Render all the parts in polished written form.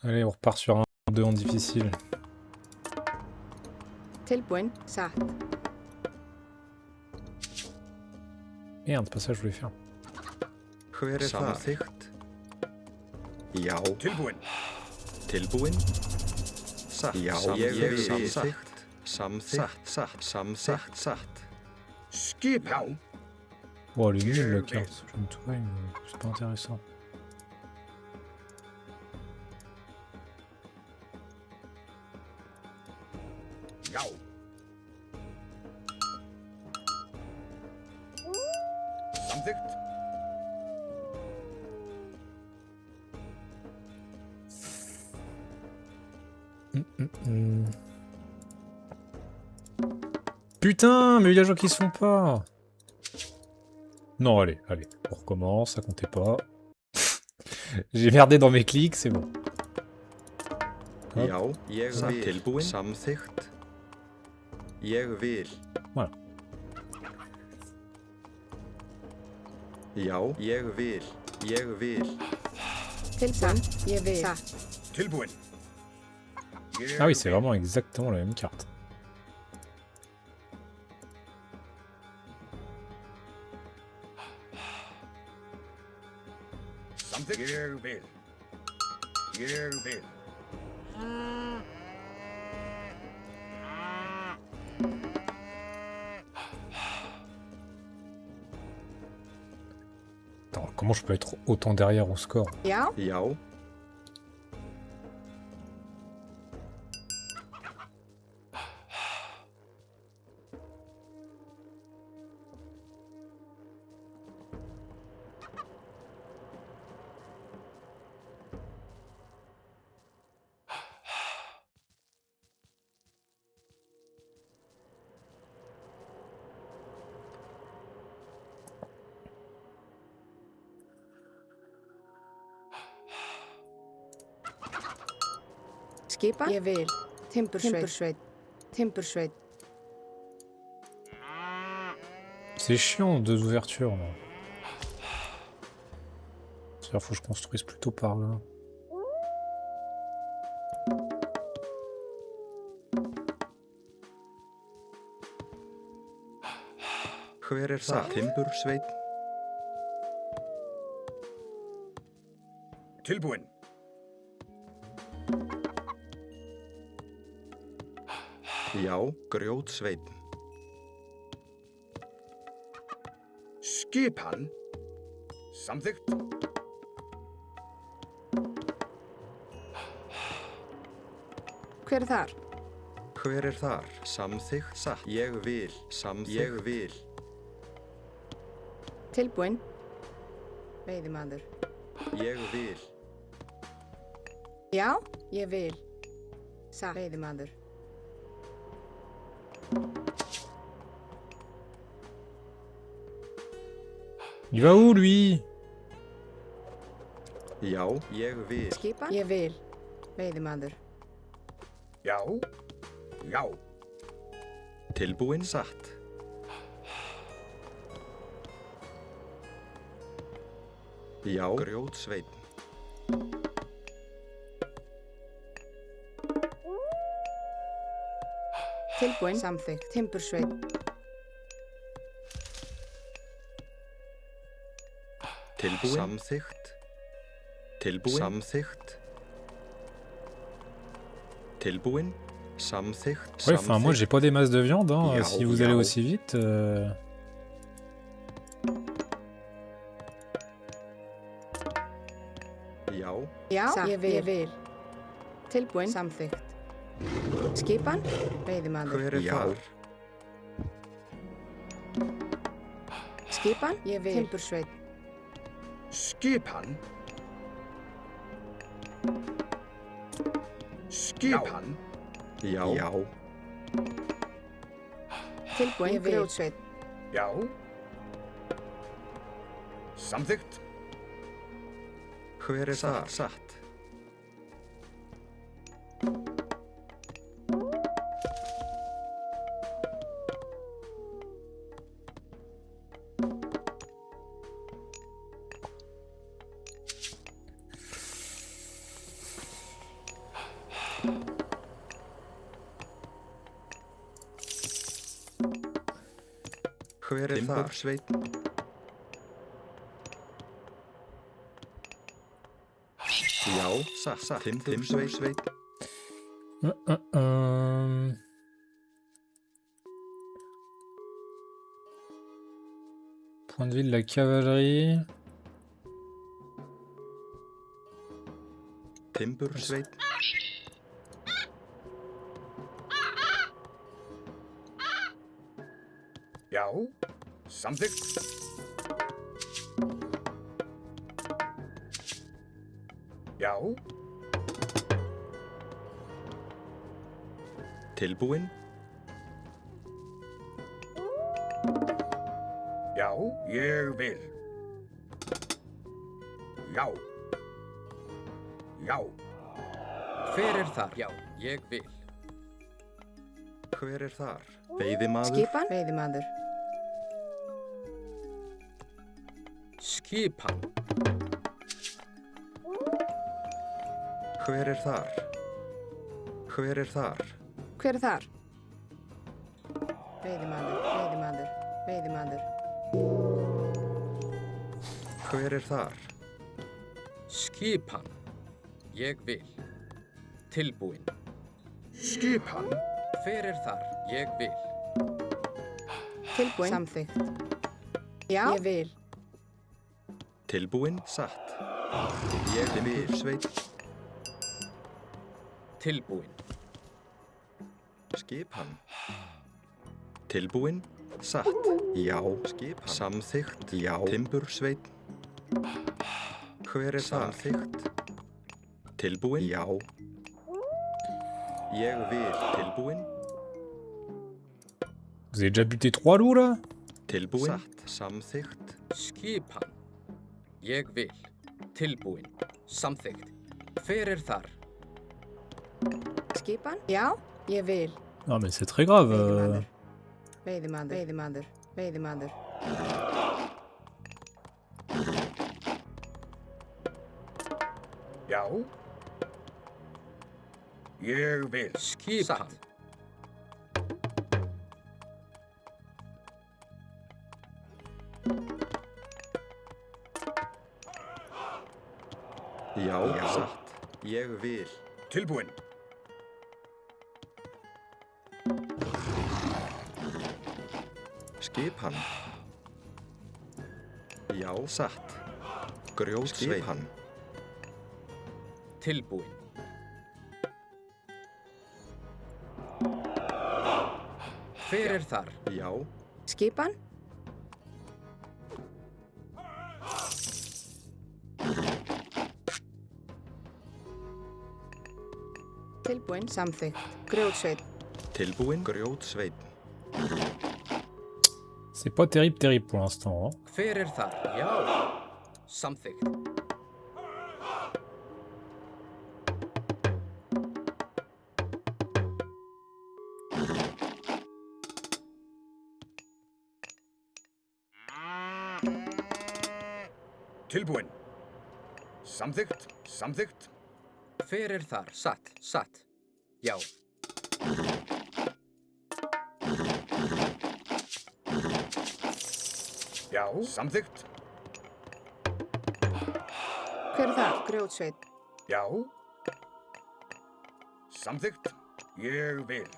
Allez, on repart sur un 2 en difficile. Tilbúin, satt. Merde, pas ça que je voulais faire. Hver er það? Samþykkt. Já. Tilbúin. Tilbúin. Satt. Já, ég vil. Samþykkt. Samþykkt. Satt. Samþykkt. Satt. Skipan. Oh, elle est nulle la carte. Je me trouve, c'est pas intéressant. Já. Samþykkt. Putain, mais il y a des gens qui se font pas. Non, allez, on recommence, ça comptait pas. J'ai merdé dans mes clics, c'est bon. Hop. Já, ég vil. Tilbúin. Samþykkt. Ég vil. Voilà. Já, ég vil. Ég vil. Tilbúin, ég vil. Satt. Tilbúin. Ah oui, c'est vraiment exactement la même carte. Samþykkt. Ég vil. Ég vil. Attends, comment je peux être autant derrière au score? Já, Já. skipan, ég vil. Timbursveit. Timbursveit. C'est chiant, 2 ouvertures là. C'est-à-dire faut que je construise plutôt par là. Hver er það? Timbursveit. Tilbúin. Já, grjótsveit. Skipan. Samþykkt. Hver er þar? Hver er þar? Samþykkt. Satt. Ég vil. Samþykkt. Ég vil. Tilbúin. Veiðimaður. Ég vil. Já, ég vil. Satt. Veiðimaður. Il va où lui? Já, ég vil. Skipan, ég vil. Veiðimaður. Já. Já. Tilbúin. Satt. Já, grjótsveit. Tilbúin, samþykkt. Timbursveit. Tilbúin. Samþykkt. Tilbúin. Samþykkt. Tilbúin. Samþykkt. Ouais, enfin moi j'ai pas des masses de viande, hein. Yao, Si vous allez yao. aussi vite. Já. Já, ég vil. Tilbúin, samþykkt. Skipan, veiðimaður. Hver er þar? Skipan, ég vil. Timbursveit. Skipan. Skipan. Já. Já. Tilbúin, grjótsveit. Já. Samþykkt. Hver er þar? Satt. Hver er þar? Timbursveinn. Já, satt. Timbursveinn. Point de vue de la cavalerie. Timbursveinn. Já, samþykkt. Já, Tilbúinn. já, ég vil. Já. Já. Hver er þar? Já, ég vil. Hver er þar? Veiðimaður. Skipan, veiðimaður. Skipan. Hver er þar? Hver er þar? Hver er þar? Veiðimaður, veiðimaður, veiðimaður. Hver er þar? Skipan. Ég vil. Tilbúinn. Skipan. Hver er þar? Ég vil. Tilbúinn. Samþykkt. Já. Ég vil. Tilbúinn. Satt. Ég vil. Sveit. Tilbúinn. Skipan. Tilbúinn. Satt. Já. Skipan. Samþykkt. Já. Timbursveinn. Hver er þar? Samþykkt. Tilbúinn. Já. Ég vil. Tilbúinn. Vous avez déjà buté 3 loups là? Tilbúinn. Satt. Samþykkt. Skipan. Ég vil. Tilbúinn. Samþykkt. Hver er þar? Skipan? Já. Ég vil. Non mais c'est très grave. Veiðimaður, veiðimaður, veiðimaður. Já. Ég vil. Skipan. Já. Satt. Ég vil. Tilbúinn. Skipan. Já. Satt. Grjótsveinn. Tilbúinn. Hver er þar? Já. Skipan? Tilbúinn. Samþykkt. Grjótsveinn. Tilbúinn. Grjótsveinn. C'est pas terrible pour l'instant. Hein. Hver er þar? Já. Samþykkt. Tilbúinn. Samþykkt. Samþykkt. Hver er þar? Satt. Satt. Já. Já. Samþykkt. Hver er það? Grjótsveinn. Já. Samþykkt. Ég vil.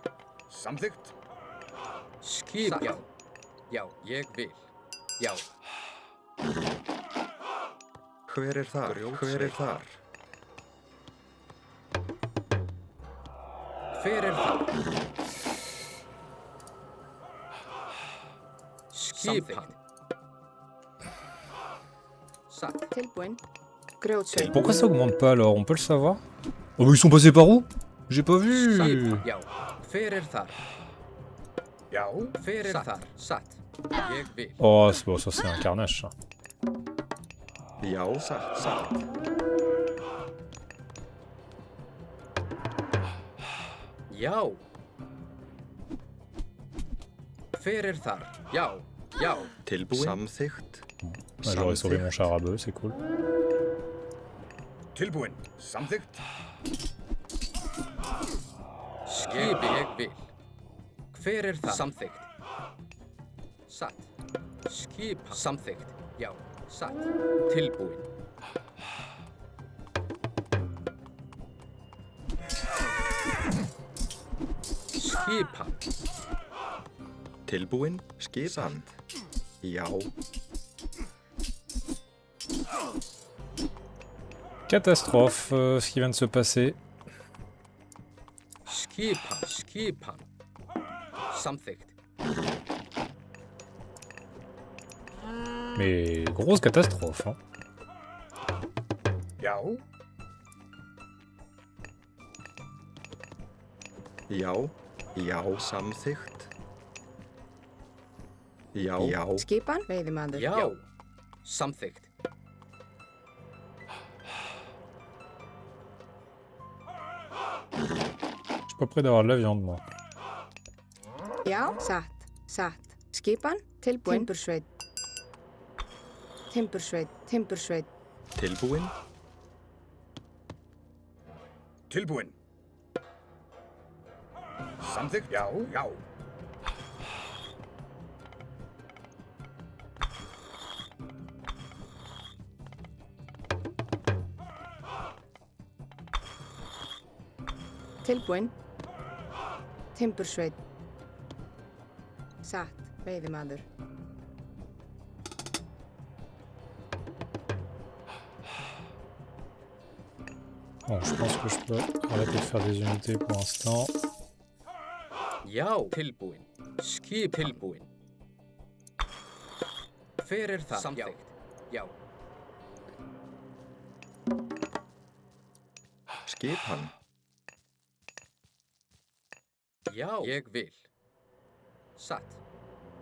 Samþykkt. Skipan. Já. Já, ég vil. Já. Hver er þar? Hver er þar? Hver er þar? Skipan. Satt. Tilbúinn. Grjótsveinn. Pourquoi ça augmente pas alors? On peut le savoir? Oh mais ils sont passés par où? J'ai pas vu. Skipan. Já. Hver er þar? Já. Hver er þar? Satt. Ég vil. Oh c'est bon, ça c'est un carnage ça. Já. Satt. Satt. Já. Hver er þar? Já. Já. Tilbúinn. Samþykkt. Ouais, j'aurais sauvé mon char à bœuf, c'est cool. Tilbúinn. Samþykkt. Skipan. Ég vil. Hver er það? Samþykkt. Satt. Skipan. Samþykkt. Já. Satt. Tilbúin. Skipan. Tilbúin. Skipan. Já. Catastrophe, ce qui vient de se passer. Skipan. Skipan. Samþykkt. Mais grosse catastrophe. Hein. Já. Já. Já. Samþykkt. Já. Já. Skipan, veiðimaður. Já. Samþykkt. Je suis pas prêt d'avoir de la viande, moi. Já, satt, satt. Skipan, tilbúin. Timbursveit. Timbursveit, timbursveit. Tilbúin. Tilbúin. Samþykkt. Já. Já. Tilbúin. Timbursveit. Satt, veiðimaður. Bon, je pense que je peux arrêter de faire des unités pour l'instant. Já. Tilbúin. Skip. Tilbúin. Hver er það? Samþykkt. Já. Skipan. Já. Ég vil. Satt.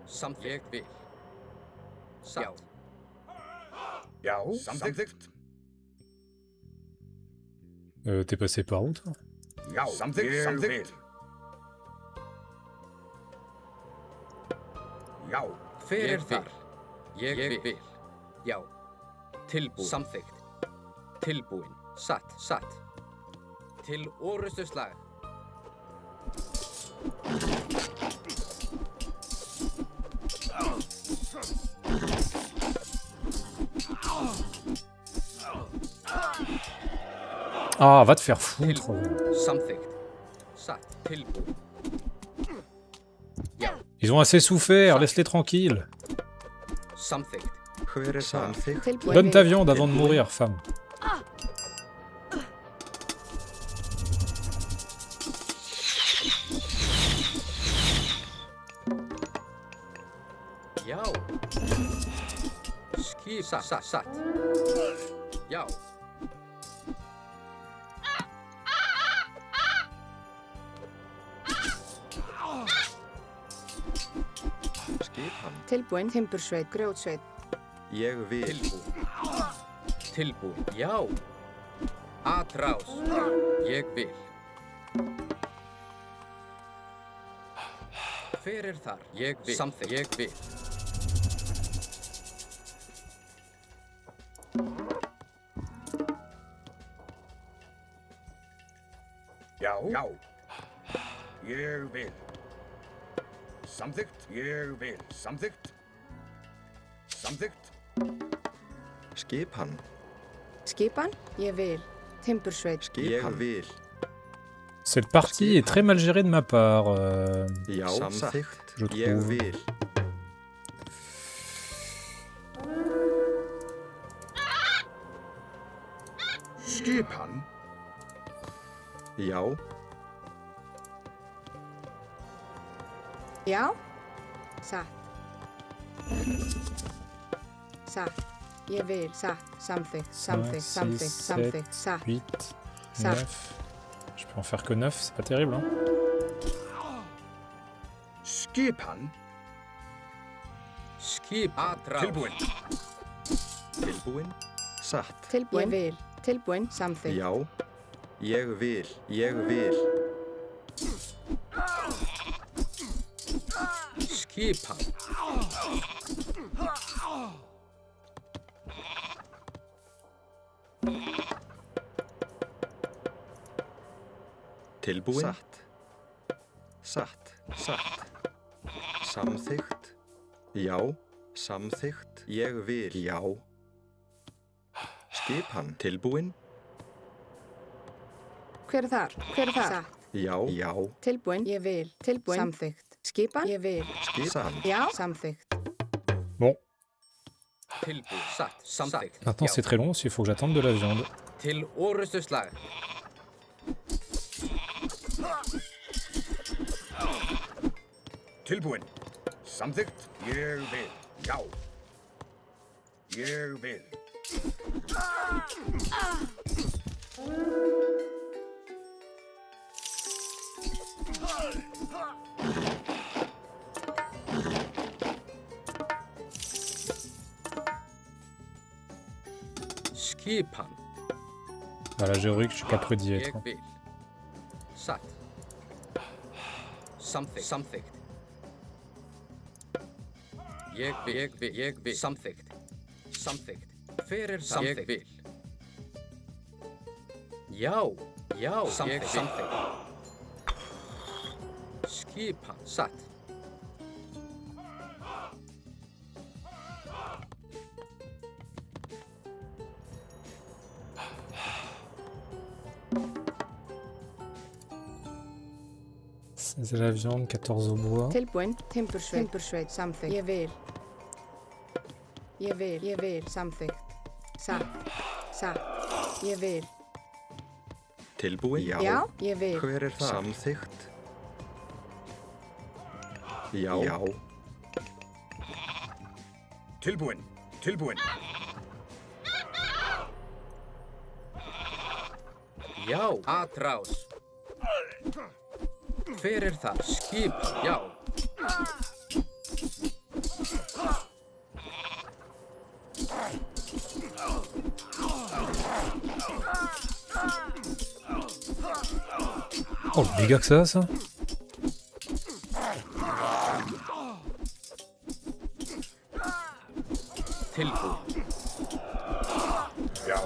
Samþykkt. Ég vil. Satt. Já. Samþykkt. T'es passé par où, toi? Já. Samþykkt. Ég Samþykkt. Já. Hver er þar? Ég vil. Já. Tilbúin. Samþykkt. Tilbúin. Satt. Satt. Til orustuslag. Ah, va te faire foutre. Tilbúin. Samþykkt. Satt. Tilbúin. Já. Ils ont assez souffert, laisse-les tranquilles. Samþykkt. Hver er samþykkt? Tilbúin. Donne ta viande avant de mourir, femme. Já. Skip. Satt. Satt. Já. Skipan. Tilbúin. Timbursveit, grjótsveit. Ég vil. Tilbúin. Tilbúin. Já. Atrás. Ég vil. Hver er þar? Ég vil. Samþykkt. Ég vil. Já. Já. Ég vil. Samþykkt. Ég vil. Samþykkt. Samþykkt. Skipan. Skipan, ég vil. Timbursveit. Skipan. Ég vil. Cette partie est très mal gérée de ma part. Já. Samþykkt. Je Ég trouve. vil. Skipan. Já. Já. Satt. Satt. Ég vil. Satt. Samþykkt. Samþykkt. 5, Samþykkt. 6, Samþykkt. Satt. 8, Ça. 9. Je peux en faire que 9, c'est pas terrible. Hein. Skipan. Skip. Atrás. Tilbúin. Tilbúin. Satt. Tilbúin. Ég vil. Tilbúin. Samþykkt. Já. Ég vil. Ég vil. Skipan. Tilbúin. Satt. satt, satt. Samþykkt. Já, samþykkt. Ég vil. Já. Skipan. Tilbúin. Hver er þar? Hver er þar? Satt. Já, já. Tilbúin. Ég vil. Tilbúin. Samþykkt. Skipan. Ég vil. Skipan. Já. Samþykkt. Bon, Tilbúin. Satt. Samþykkt. maintenant Já. c'est très long, il faut que j'attende de la viande. Til orrustuslag. Tilbúin. Samþykkt. Ég vil. Já. Ég vil. Skipan. Voilà, j'avoue que je suis pas prêt d'y être. Ég vil. Satt. Samþykkt. Samþykkt. Ég vil. Ég vil. Ég vil. Samþykkt. Samþykkt. Hver er það? Ég vil. Já. Já. Samþykkt. Samþykkt. Skipan. Satt. C'est la viande, 14 au bois. Tilbúin. Timbursveit. Timbursveit. Samþykkt. Ég vil. Ég vil. Ég vil. Samþykkt. Satt. Satt. Ég vil. Tilbúin. Já. Já. Ég vil. Hver er það? Samþykkt. Já. Já. Tilbúin. Tilbúin. Já. Atrás. Hver er það? Skipan. Já. Oh, le dégât que ça a, ça. Tilbúin. Já.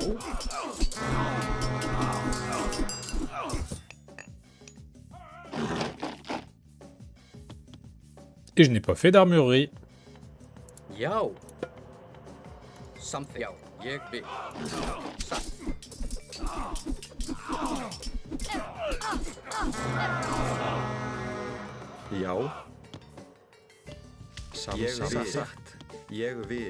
Et je n'ai pas fait d'armurerie. Já. Samþykkt. Já. Ég vil. Satt. Já. Ég vil. Satt. Ég vil.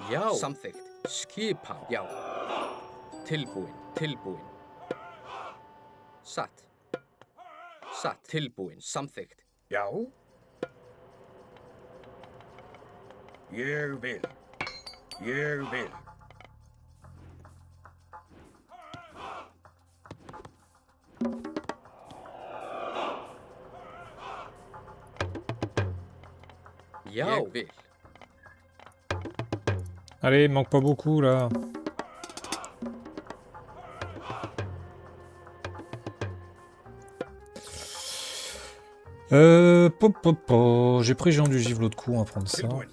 Já. Samþykkt. Skipan. Já. Tilbúin. Tilbúin. Satt. Satt. Tilbúin. Samþykkt. Já. Ég vil. Ég vil. Já. Ég vil. Allez, il manque pas beaucoup là. J'ai pris Jean du Givre l'autre coup, on va prendre ça. Tilbúin.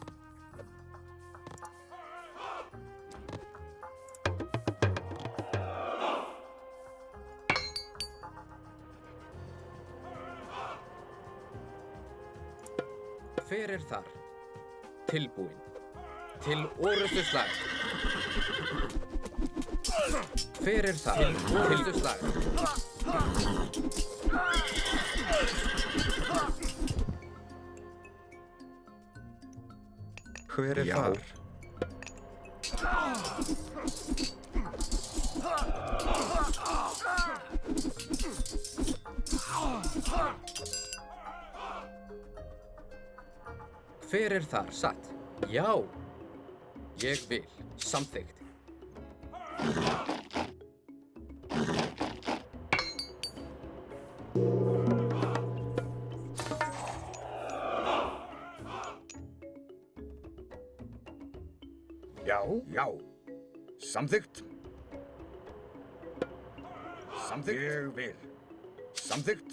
Hver er þar? Tilbúin. Til orrustuslag. Hver er þar? Til orrustuslag. Hver er þar? Hver er þar? Satt. Já. Ég vil. Samþykkt. Já. Já. Samþykkt. Samþykkt. Ég vil. Samþykkt.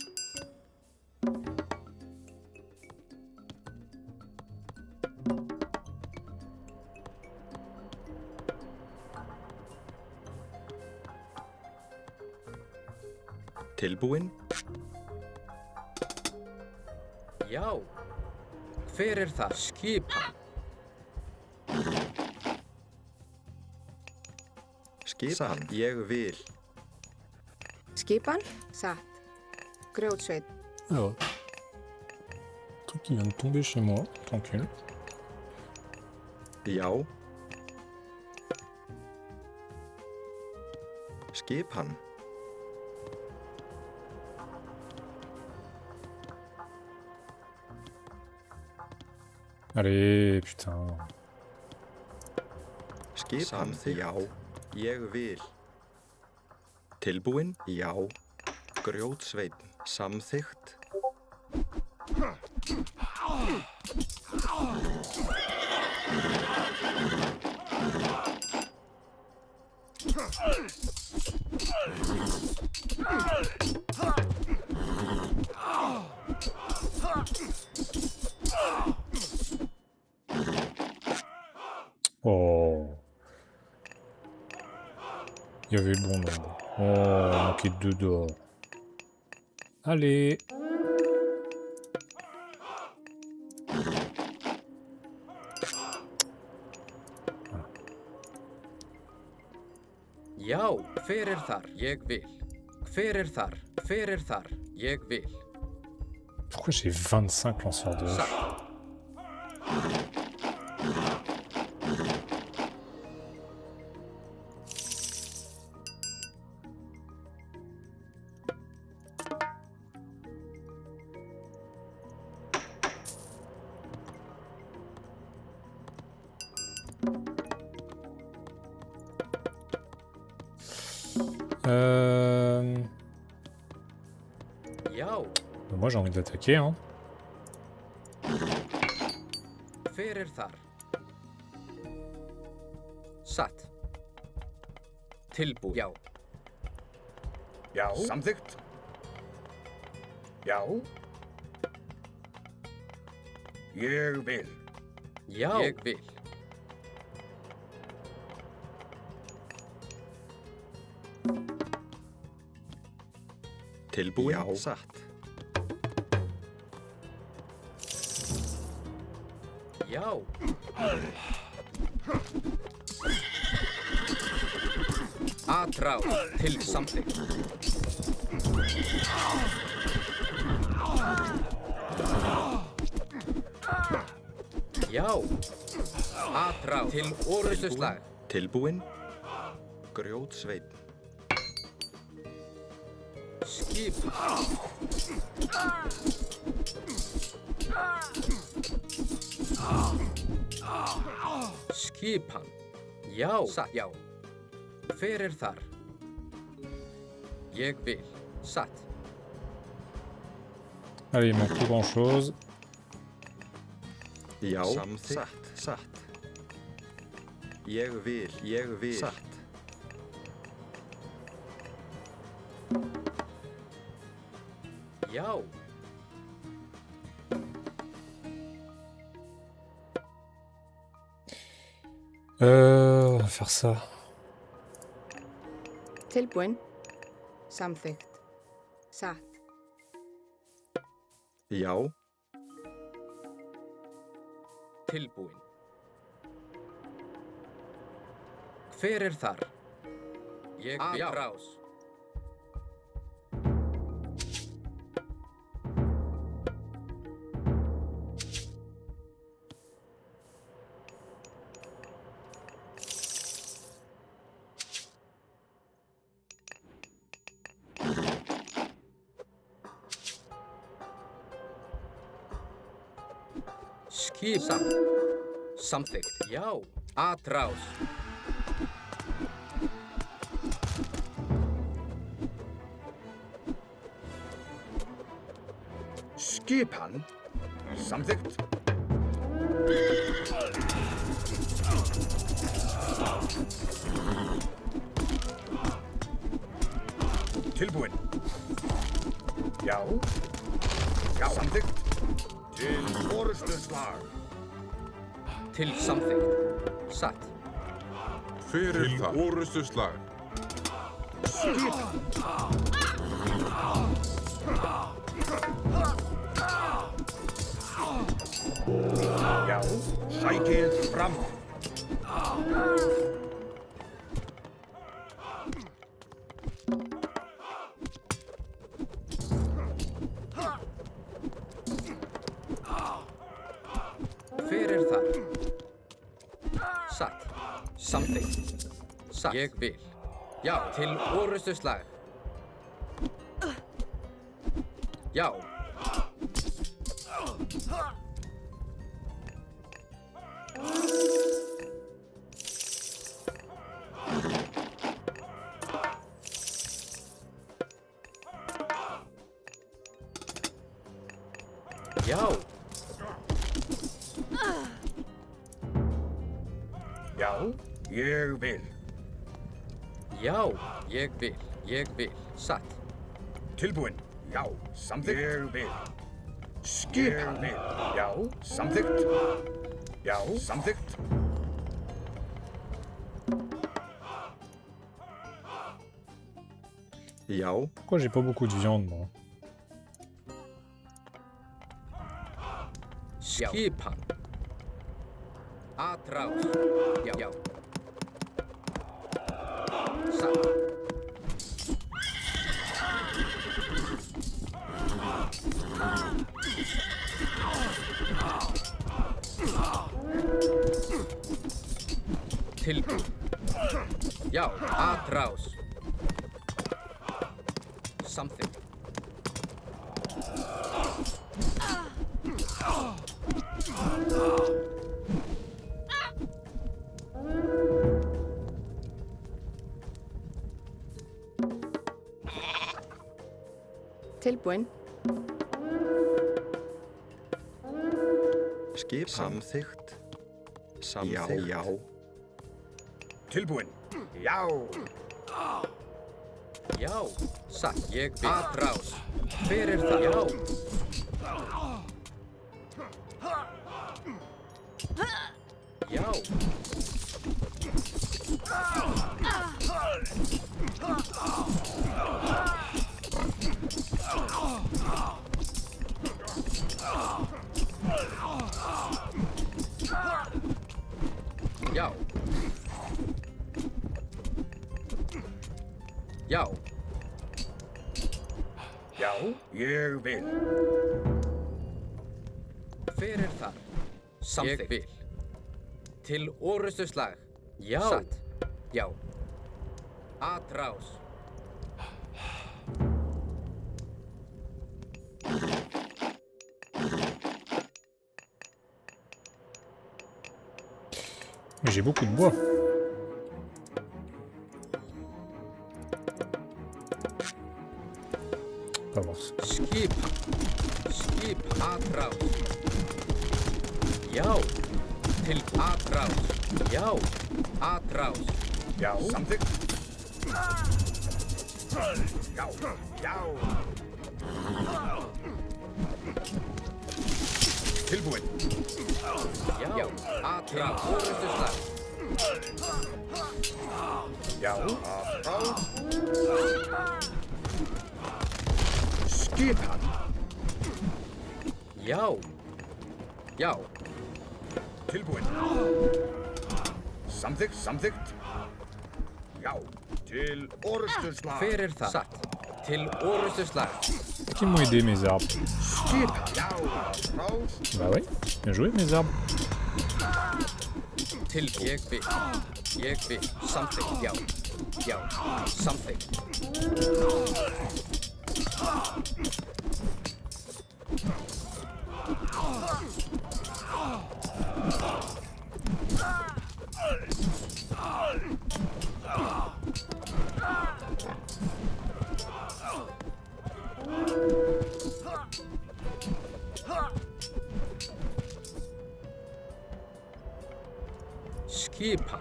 Tilbúin. Já. Hver þar? Skipan. Skipan. Ég vil. Skipan, satt. Grjótsveit, Alors. Truc qui vient de tomber chez moi, tranquille. Já. Skipan. Allez, putain. Skipan. Já. Ég vil. Tilbúin. Já. Grjótsveit. Samþykkt. Oh. Il y avait le bon nombre. Oh, il manquait 2 d'or. Allez. Já. Hver þar? Ég vil. Hver þar? Hver þar? Ég vil. Pourquoi j'ai 25 lanceurs de hache? Satt. Já. Moi j'ai envie d'attaquer, hein. Hver þar? Satt. Tilbúin. Já. Já. Samþykkt. Já. Ég vil. Já. Ég vil. Tilbúin. Já. Satt. Já. Atrá. Til samþykkt. Já. Atrá. Til orustuslag. Tilbúin. Grjótsveit. Skipan. Skipan. Já. Satt. Já. Hver þar? Ég vil. Satt. Allez, il manque plus grand chose. Já. Samþykkt. Satt. Satt. Ég vil. Ég vil. Satt. Já. On va faire ça. tilbúin, samþykkt, satt. Já. Tilbúin. Hver þar? Ég vil. Atrás. Skipan. Samþykkt. Já. Atrás. Skipan. Samþykkt. Tilbúin. Já. Já. Samþykkt. Til orustuslag. Til samþykkt. Satt. Fyrir það. Orustuslag. Skipan. Sækið fram. Hver þar? Satt. Samþykkt. Satt. Ég vil. Já, til orrustuslag. Já. Já. Já, ég vil. Já, ég vil. Ég vil. Satt. Tilbúinn. Já, samþykkt. Ég vil. Skipan. Ég vil. Já, samþykkt. Já, samþykkt. Já, Pourquoi j'ai pas beaucoup de viande, moi? Skipan. Atrás. Já. Já. Satt. Tilbúin. Já, atrás. Samþykkt. Tilbúin. skipan. Samþykkt. Samþykkt. Já. Tilbúinn. Já. Já, satt, ég vil. Atrás. Hver það? Já. Já. Já. Já. Já, ég vil. Hver þar? Samþykkt. Ég vil. Til orrustuslag. Já. Satt. Já. Atrás. Mais j'ai beaucoup de bois. Pas voir ça. Skip. Skip. Atrás. Já. Til atrás. Já. Atrás. Já, samþykkt. Já, já. Tilbúinn. Já. Atrás. Orrustuslag. Já, atrás. Skipan. Já. Já. Tilbúinn. Samþykkt, samþykkt. Já, til orrustuslag. Hver það? Satt. Til orrustuslag. Qui m'ont aidé mes arbres? Skipan. Já, atrás. Bah ouais, bien joué mes arbres. Til ég vil. Ég vil. Samþykkt. Já. Já. Samþykkt. Skipan.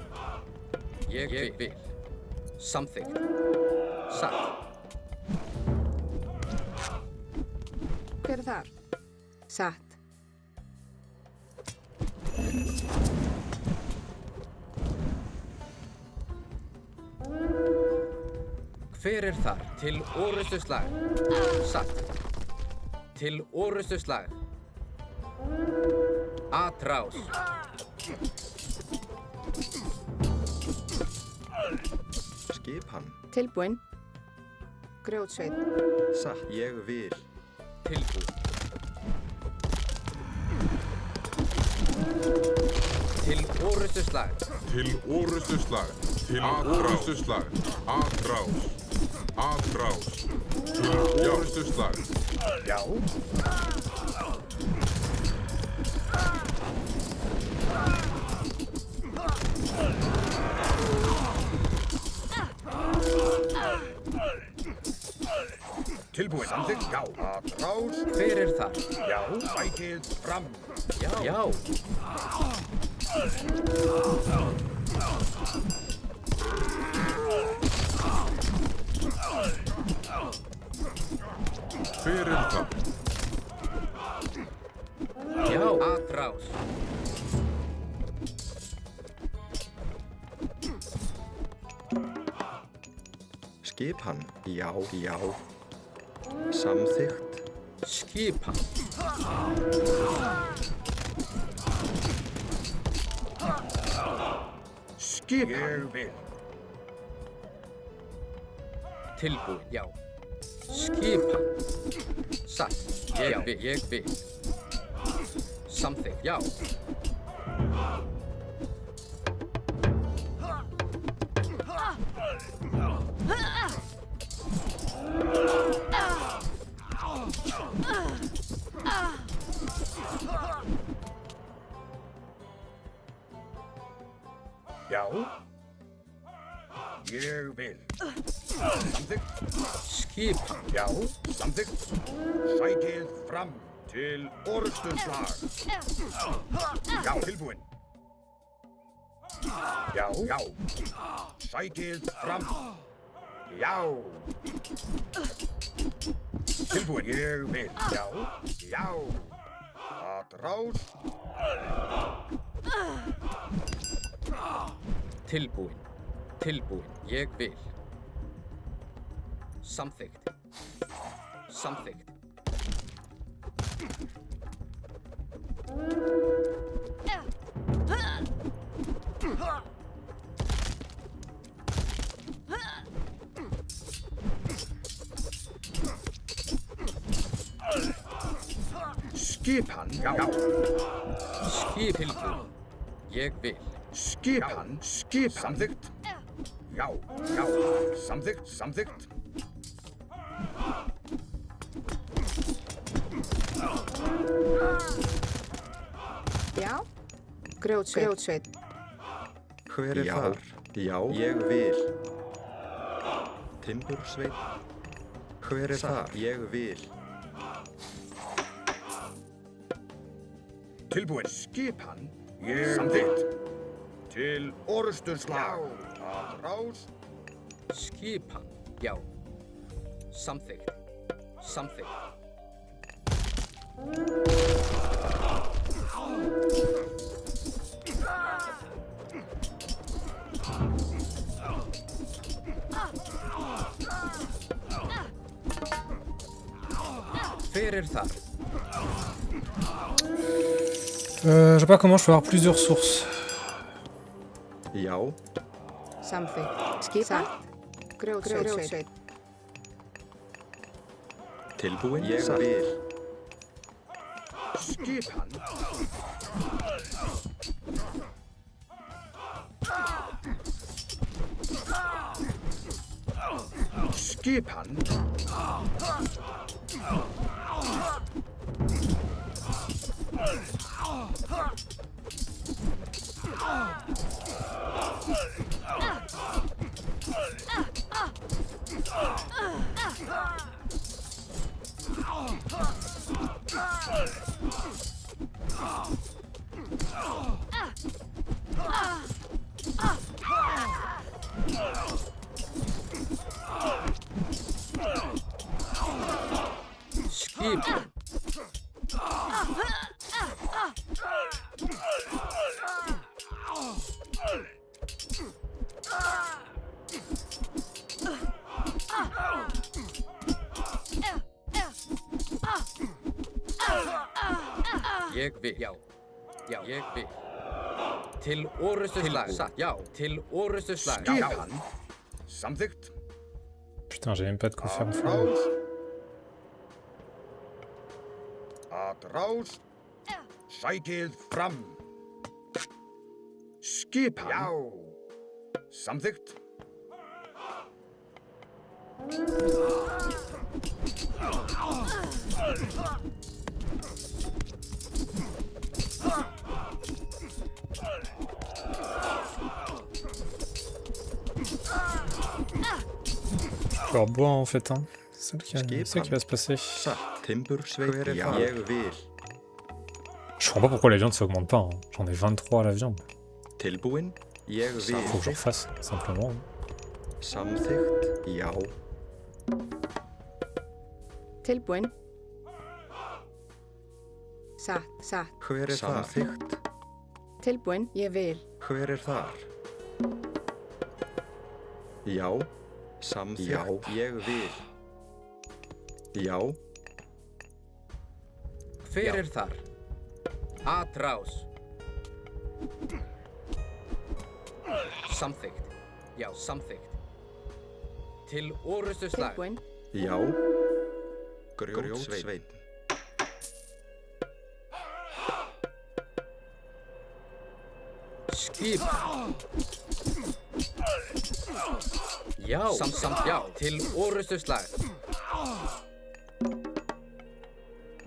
Ég vil. Samþykkt. Satt. Hver þar? Satt. Hver þar? Til orrustuslag. Satt. Til orrustuslag. Atrás. Skipan. Tilbúin. Grjótsveit. Satt. Ég vil. Tilbúin. Til orustuslag. Til orustuslag. Til orustuslag. Atrás. Atrás. Til orustuslag. Já. Tilbúin. Samþykkt. Já. Atrás. Hver er þar? Já. Sækið fram. Já. Hver er það? Já. Atrás. Skipan. Já. Já. Samþykkt. Skipan. Skipan. Ég vil. Tilbúin. Já. Skipan. Satt. Ég vil. Samþykkt. Já. Já. Ég vil. Samþykkt. Skipan. Já. Samþykkt. Sækið fram til orustuslag. Já. Tilbúin. Já. Já. Sækið fram. Já. Tilbúin. Ég vil. Já. Já. Atrás. Tilbúin. Tilbúin. Ég vil. Samþykkt. Samþykkt. Skipan. Já. Skip. Tilbúin. Ég vil. Skipan. Skipan. Samþykkt. Já. Já. Samþykkt. Samþykkt. Já. Grjótsveit. Grjótsveit. Hver er þar? Já. Ég vil. Timbursveit. Hver er þar? Ég vil. Tilbúin. Skipan. Ég samþykkt. Til orustuslag. Atrás. Skipan. Já. Samþykkt. Samþykkt. Hver er þar? Je sais pas comment je peux avoir plusieurs sources. Já. Samþykkt. Skipan. Grjótsveit. Grjótsveit. Tilbúin. Ég vil. Skipan. Skipan. Skipan. Ég vil. Já. Já. Ég vil. Til orustuslag. Satt. Já. Til orustuslag. Skipan. Samþykkt. Putain, j'ai même pas de quoi faire en feu. Atrás. Atrás. Sækið fram. Skipan. Já. Samþykkt. Je vais leur boire en fait, hein. C'est ça qui va se passer. Satt. Timbursveit. Já. Ég vil. Je comprends pas pourquoi la viande s'augmente pas. Hein. J'en ai 23 à la viande. Tilbúin. Ég vil. Faut que je refasse, simplement. Hein. Samþykkt. Já. Tilbúin. Satt, satt. Hver þar? Samþykkt. Tilbúin. Ég vil. Hver þar? Já. Samþykkt. Já. Ég vil. Já. Hver þar? Atrás. Samþykkt. Já, samþykkt. Til orustuslag. Tilbúin. Já. Grjótsveinn. Skip. Já. Já. Til orustuslag.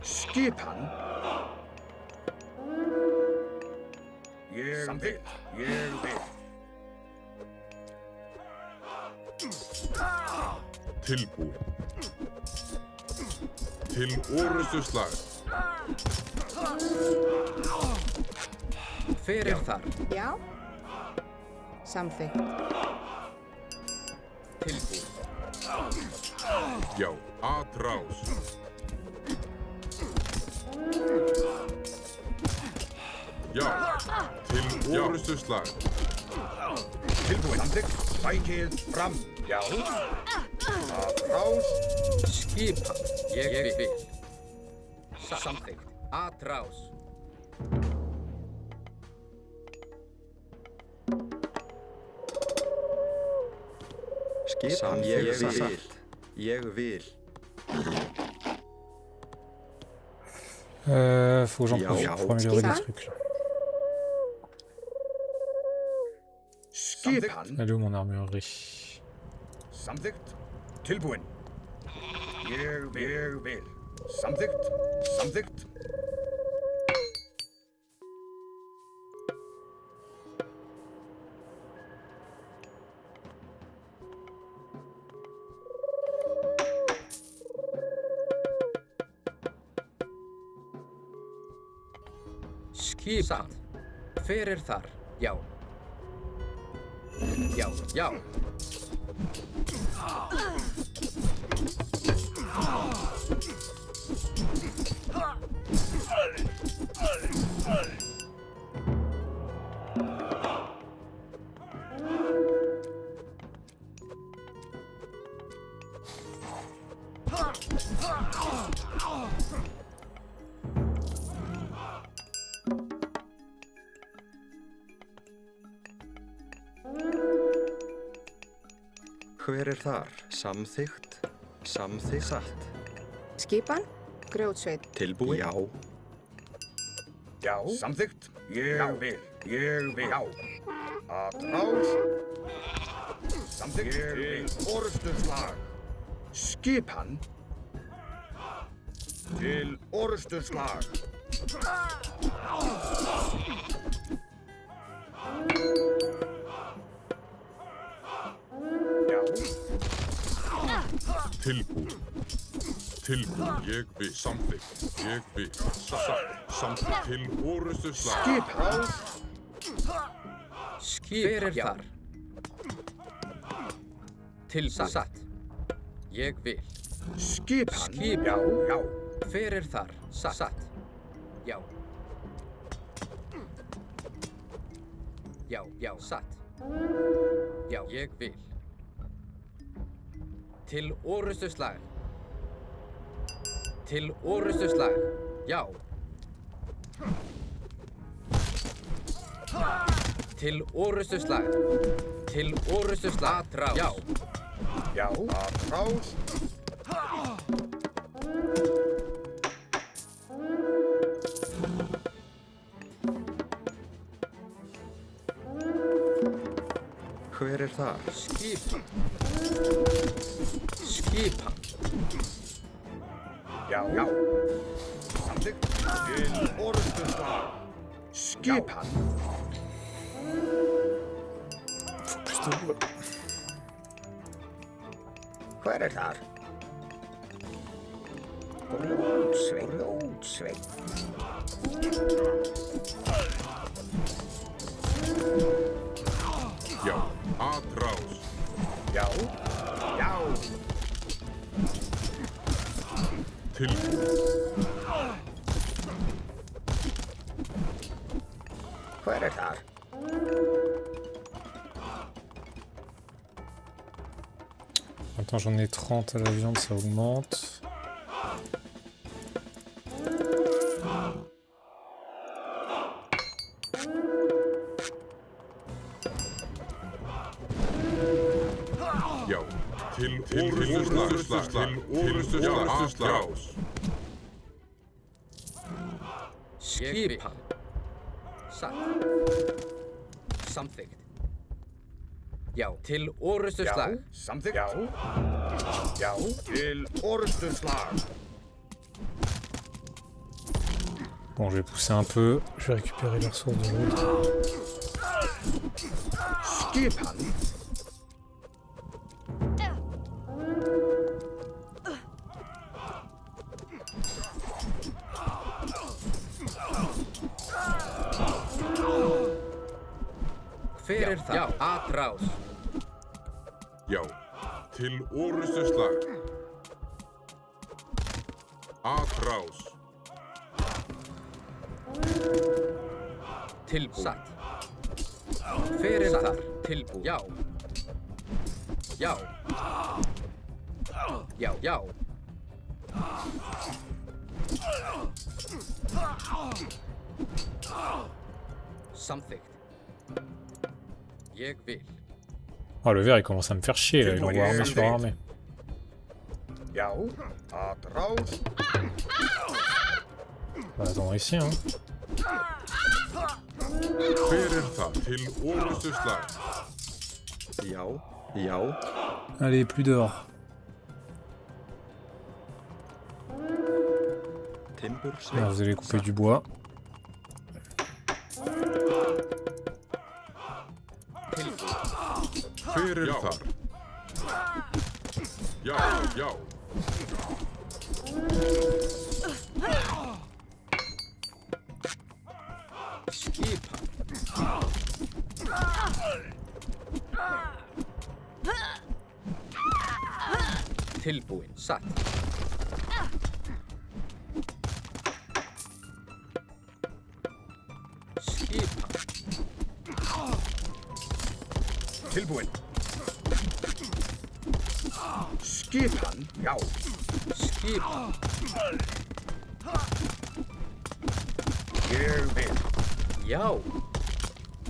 Skipan. Ég vil. Ég vil. Tilbúin. Til orustuslag. Hver þar? Já. Samþykkt. Tilbúin. Já. Atrás. Já. Til orustuslag. Tilbúin. Samþykkt. Sækið fram. Já. Atrás. Skipan. Ég vil. Samþykkt. Atrás. Skipan. Ég vil. Ég vil. Faut que j'en profite pour améliorer des trucs là. Skipan. Elle est où mon armurerie? Samþykkt. Tilbúin. Ég vil. Samþykkt. Samþykkt. Skipan. Hver þar? Já. Já. Já. Hver þar? Samþykkt. Samþykkt. Satt. Skipan. Grjótsveinn. Tilbúin. Já. Já. Samþykkt. Ég vil. Ég vil. Já. Atrás. Samþykkt. Ég vil. Orustuslag. Skipan. Til orustuslag. Já. Tilbúin. Tilbúin. Ég vil. Samþykkt. Ég vil. Samþykkt. Til orustuslag. Skipan. Hver þar? Til satt. Ég vil. Skipan. Skip. Já. Já. Hver þar? Satt. Já. Já. Já. Satt. Já. Ég vil. Til orustuslag. Til orustuslag. Já. Til orustuslag. Til orustuslag. Atrás. Já. Já. Að rás. Hver er þar? Skipan. Skipan. Já. Já. Samþykkt. Til orustuslag. Skipan. Hver er þar? Ljótsveinn. Ljótsveinn. Já, atrás. Já. Já. Tilbúin. Hver er þar? Attends, j'en ai 30 à la viande, ça augmente. Já, til orustuslag. Til orustuslag. Skipan. Satt. Samþykkt. Já. Til orustuslag. Já. Samþykkt. Já. Já. Til orustuslag. Bon, je vais pousser un peu. Je vais récupérer les ressources de l'autre. Skipan. Hver er það? Já. Atrás. Já, til orustuslag. Atrás. Tilbúin. Satt. Hver er þar? Tilbúin. Já. Já. Já. Já. Samþykkt. Ég vil. Oh, le verre il commence à me faire chier là, il envoie armée sur armée. Já. Að rás. On va attendre ici, hein. Hver er það? Til orustuslag. Já. Já. Allez, plus d'or. Timbursveinn. Là, vous allez couper du bois. Hver er þar? Já, já. Skipan. Tilbúin. Satt. Skipan. Tilbúin. Skipan. Já. Skipan. Ég vil. Já.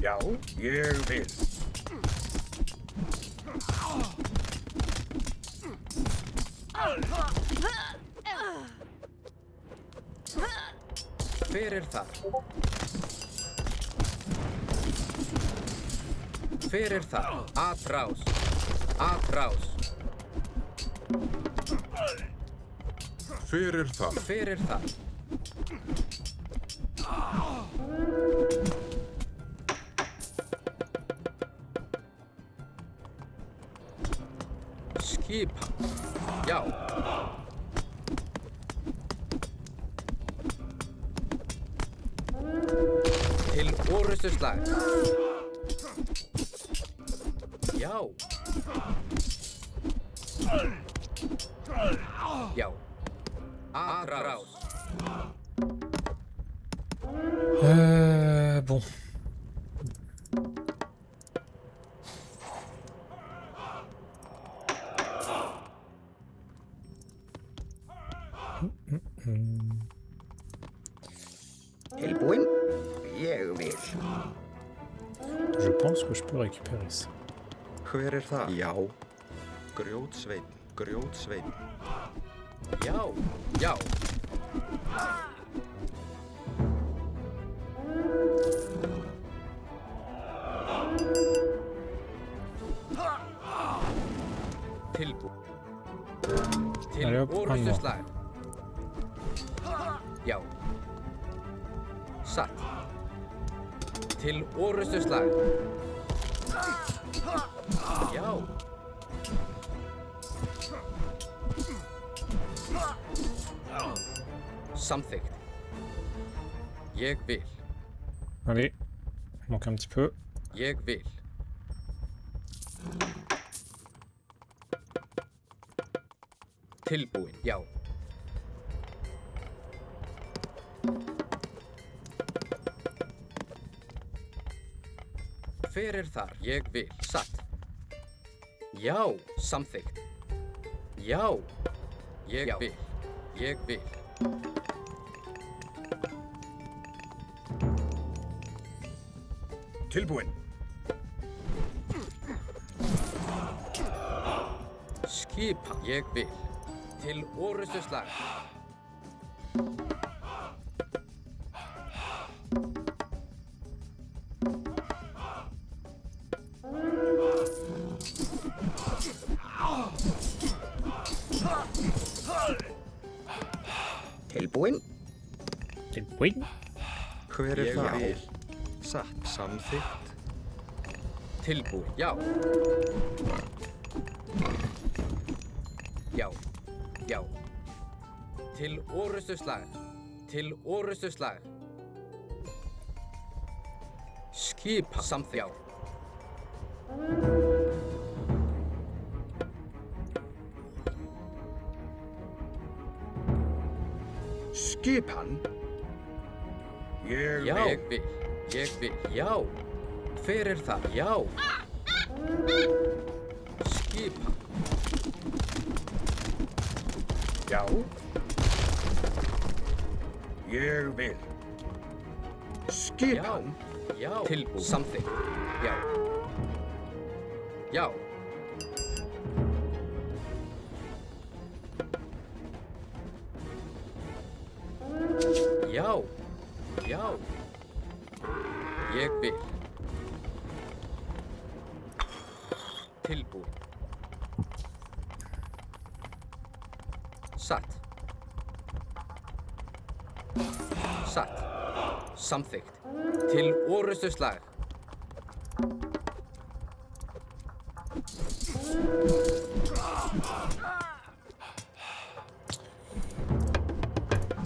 Já. Ég vil. Hver er þar? Hver er þar? Atrás. Atrás. Hver er það? Hver er þar? Skipan. Já. Til orustuslag. Já. Já. Atrás. Bon. Tilbúin. Ég vil. Je pense que je peux récupérer ça. Hver er þar? Já. Grjótsveinn, grjótsveinn. Já, já. Tilbú. Til Allez hop, un orustu mort. slag. Já. Satt. Til orustu slag. Já. Samþykkt. Ég vil. Allez, il manque un petit peu. Ég vil. Tilbúin, já. Hver er þar? Ég vil. Satt. Já, samþykkt. Já. Ég vil. Ég vil. Tilbúinn. Skipa. Ég vil. Til orustu slag. Tilbúinn. Tilbúin. Hver er Ég þar? vil. Satt. Samþykkt. Tilbúin, já. Já, já. Til orustu slag. Til orustu slag. Skipa. Samþykkt. Já. Skipan. Ég Já. vil. Ég vil. Ég vil. Já. Hver er það? Já. Skipa. Já. Ég vil. Skipan. Já. Tilbúin. Samþykkt. Já. Já. Já. Já. Ég vil. Tilbúin. Satt. Satt. Samþykkt. Til orustu slag.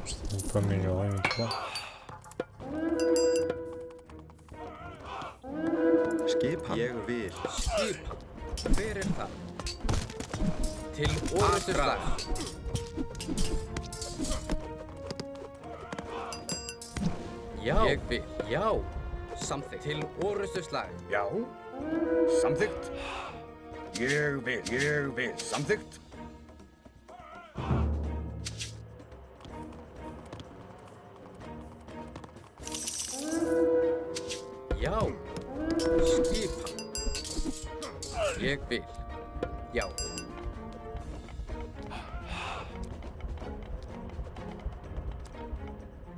Je ne peux pas améliorer mais quoi. Skipan. Ég vil. Skipa. Hver er það? Til orustu slag. Já. Ég vil. Já. Samþykkt. Til orustu slag. Já. Samþykkt. Ég vil. Ég vil. Samþykkt. Já. Skipa. Ég vil. Já.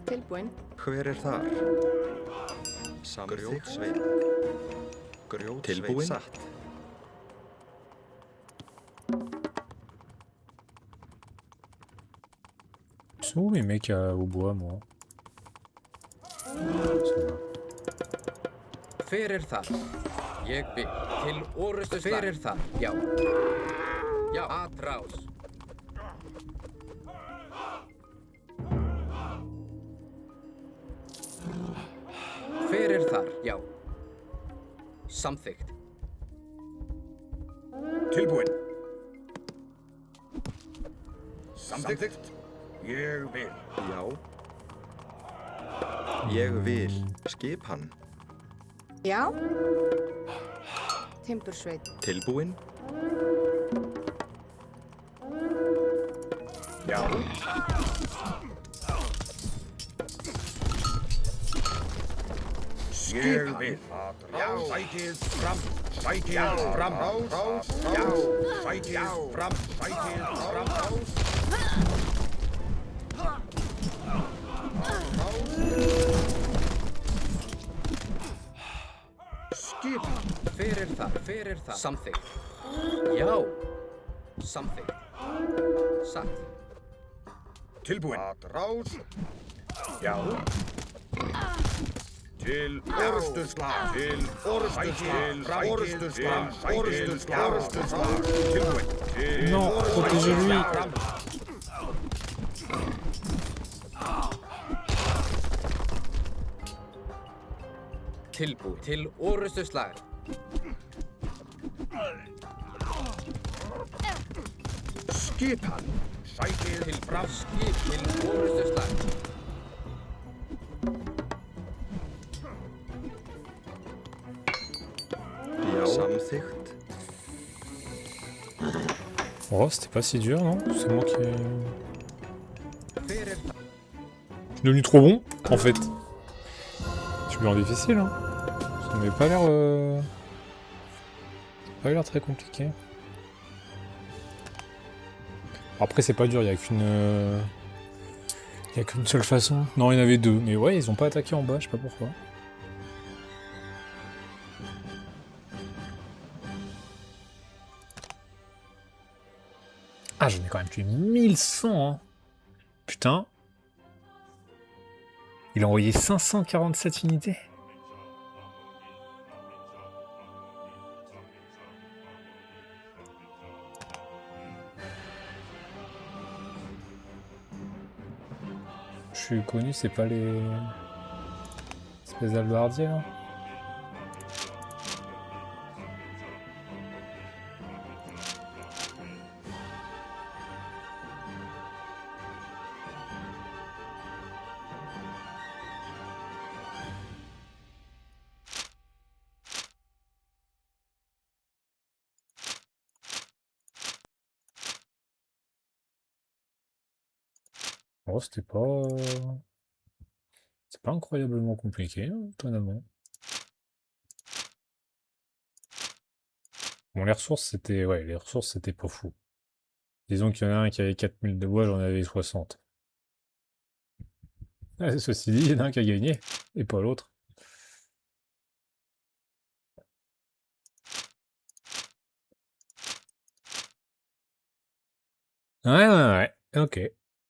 Tilbúin. Hver er þar? Samþykkt. Grjótsveinn. Grjótsveinn. Tilbúinn. Satt. Ils sont où les mecs au bois, moi? Ça va. Hver er þar? Ég vil. Til orustu slag. Hver er þar? Já. Já. Atrás. Hver er þar? Já. Samþykkt. Tilbúinn. Samþykkt. Ég vil. Já. Ég vil. Skipan. Já. Timbursveit. Tilbúinn. Já. Ég vil. Já. Sætið fram. Sætið fram. Já. Sætið fram. Sætið fram. Skipan. Fyrir það. Samþykkt. Já. Samþykkt. Satt. Tilbúin. Rás. Já. Til orustuslag. Til orustuslag. Orustuslag. Orustuslag. Tilbúin. Til Non, protégez-lui. Fram. Tilbúið. Til orustu slag. Skipan. Sætið til fram. Skip til orustu slag. Já. Samþykkt. Oh, c'était pas si dur, non? C'est moi qui... Fyrir það. Je suis devenu trop bon, en fait. Je suis en difficile, hein. Ça m'avait pas l'air... Pas l'air très compliqué. Après, c'est pas dur, il y a qu'une... Il y a qu'une seule façon. Non, il y en avait deux. Mais ouais, ils ont pas attaqué en bas, je sais pas pourquoi. Ah, j'en ai quand même tué 1100, hein. Putain. Il a envoyé 547 unités. Je suis connu, c'est pas les... espèces d'albardiers, là. Oh, c'était pas... C'est pas incroyablement compliqué, hein, étonnamment. Bon, les ressources, c'était... Ouais, les ressources, c'était pas fou. Disons qu'il y en a un qui avait 4000 de bois, j'en avais 60. Ah, ceci dit, il y en a un qui a gagné, et pas l'autre. Ouais, ok.